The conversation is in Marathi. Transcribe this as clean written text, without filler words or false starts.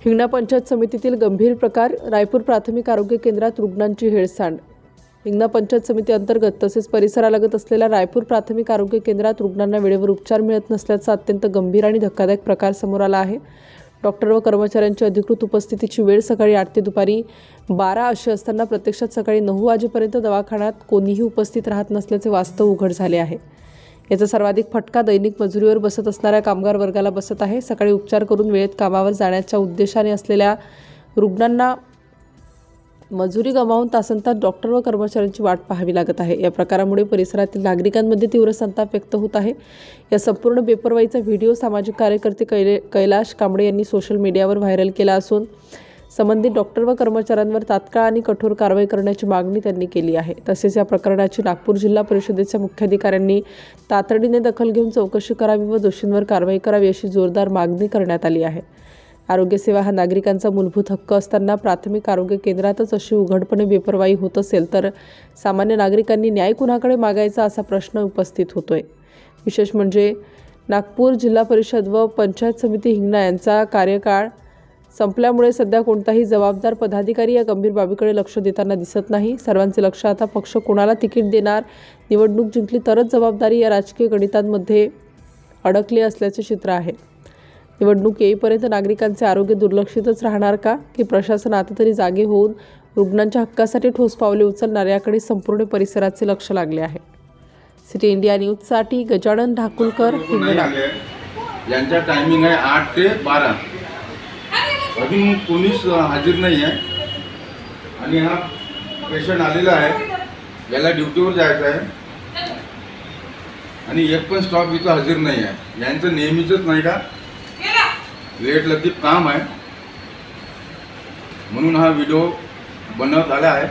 हिंगणा पंचायत समितीतील गंभीर प्रकार, रायपूर प्राथमिक आरोग्य केंद्रात रुग्णांची हेळसांड। हिंगणा पंचायत समिती अंतर्गत तसेच परिसरालगत असलेल्या रायपूर प्राथमिक आरोग्य केंद्रात रुग्णांना वेळेवर उपचार मिळत नसल्याचा अत्यंत गंभीर आणि धक्कादायक प्रकार समोर आला आहे। डॉक्टर व कर्मचाऱ्यांची अधिकृत उपस्थितीची वेळ सकाळी 8 ते दुपारी 12 अशी असताना प्रत्यक्षात सकाळी 9 वाजेपर्यंत दवाखान्यात कोणीही उपस्थित राहत नसल्याचे वास्तव उघड झाले आहे। याचा सर्वाधिक फटका दैनिक मजुरीवर बसत असणाऱ्या कामगार वर्गाला बसत आहे। सकाळी उपचार करून वेळेत कामावर जाण्याच्या उद्देशाने असलेल्या रुग्णांना मजुरी गमावून तासनतास डॉक्टर व कर्मचाऱ्यांची वाट पाहावी लागत आहे। या प्रकारामुळे परिसरातील नागरिकांमध्ये तीव्र संताप व्यक्त होत आहे। या संपूर्ण बेपर्वाईचा व्हिडिओ सामाजिक कार्यकर्ते कैलाश कांबळे यांनी सोशल मीडियावर व्हायरल केला असून संबंधित डॉक्टर व कर्मचाऱ्यांवर तात्काळ आणि कठोर कारवाई करण्याची मागणी त्यांनी केली आहे। तसेच या प्रकरणाची नागपूर जिल्हा परिषदेच्या मुख्याधिकाऱ्यांनी तातडीने दखल घेऊन चौकशी करावी व दोषींवर कारवाई करावी अशी जोरदार मागणी करण्यात आली आहे। आरोग्य सेवा हा नागरिकांचा मूलभूत हक्क असताना प्राथमिक आरोग्य केंद्रातच अशी उघडपणे बेपर्वाई होत असेल तर सामान्य नागरिकांनी न्याय कुणाकडे मागायचा असा प्रश्न उपस्थित होतोय। विशेष म्हणजे नागपूर जिल्हा परिषद व पंचायत समिती हिंगणा यांचा कार्यकाळ संपल्यामुळे सध्या कोणताही जबाबदार पदाधिकारी या गंभीर बाबीकडे लक्ष देताना दिसत नाही। सर्वांचे लक्ष आता पक्ष कोणाला तिकीट देणार, निवडणूक जिंकली तरच जबाबदारी या राजकीय गणितांमध्ये अडकले असल्याचे चित्र आहे। निवडणूक येईपर्यंत नागरिकांचे आरोग्य दुर्लक्षितच राहणार का, की प्रशासन आता तरी जागे होऊन रुग्णांच्या हक्कासाठी ठोस पावले उचलणार याकडे संपूर्ण परिसराचे लक्ष लागले आहे। सिटी इंडिया न्यूजसाठी गजानन ढाकुलकर, हिंगणा। यांचा टायमिंग आहे 8 ते 12। अजून कोणीच हजर नाही आहे आणि हा पेशंट आलेला आहे, याला ड्युटीवर जायचं आहे आणि एक पण स्टॉप इथं हजर नाही आहे। यांचं नेहमीचंच नाही का लेट लगेच काम आहे, म्हणून हा व्हिडिओ बनवत आला आहे।